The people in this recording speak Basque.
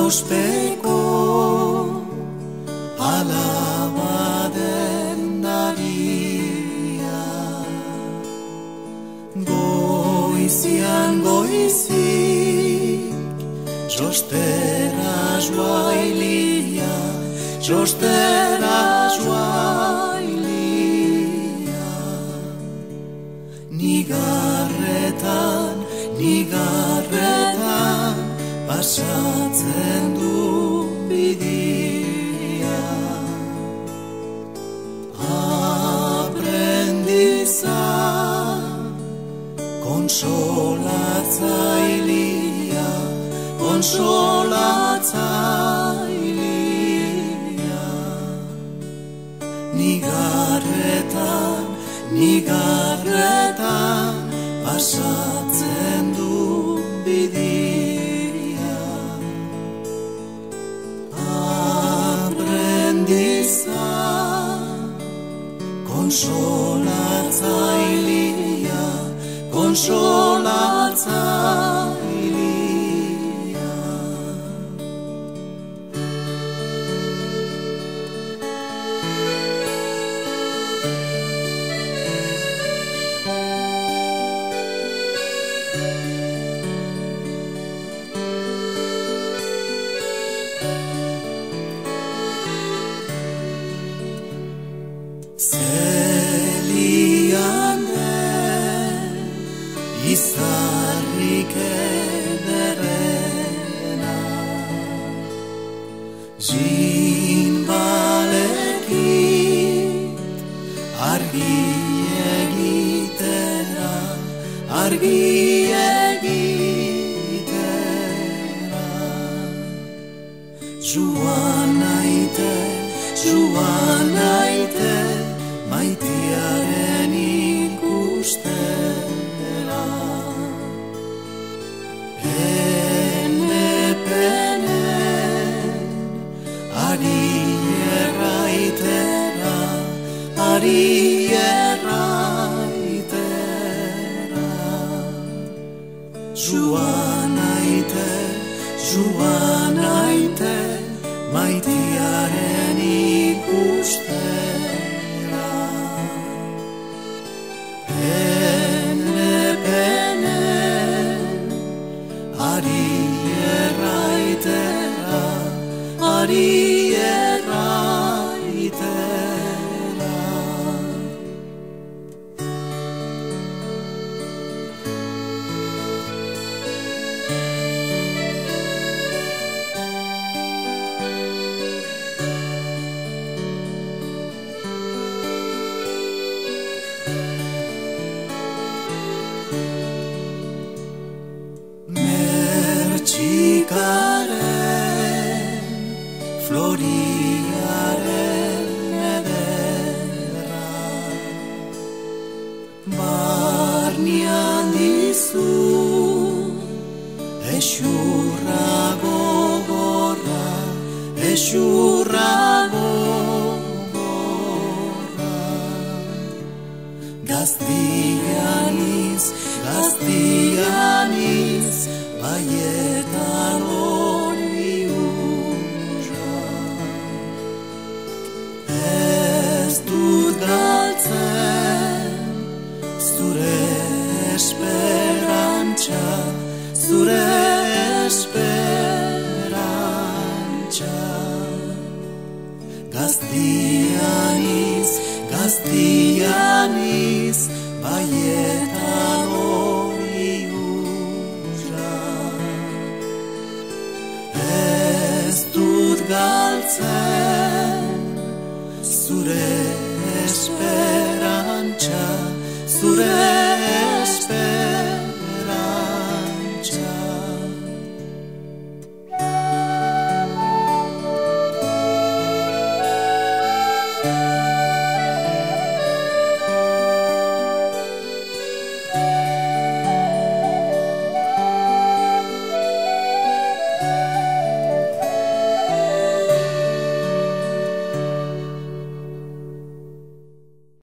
ospeko alaba den daria. Goizian goizik jostera joailia, jostera joailia. Nigarretan pasatzen du bidia. Aprendiza konsolatzailea, konsolatzailea. Nigarretan pasatzen du bidia. Aprendiza konsolatzailea, konsolatzailea. Zelian den izarrik ederrena, jinbalekit argi egitera, argi egitera. Joan naite maitearen ikustera. Ene-penen ari erraitera, ari erraitera. Joan naite maitearen ikustera. Ene-penen ari erraitera, ari erraitera. Mertxikaren floriaren ederra, barnean dizu exurra gogorra, exurra gogorra. Gaztianiz baietan hori urra. Ez dut galtzen zure esperantza, zure esperantza. Gaztianiz baietan hori urra. Ez dut galtzen zure esperantza, zure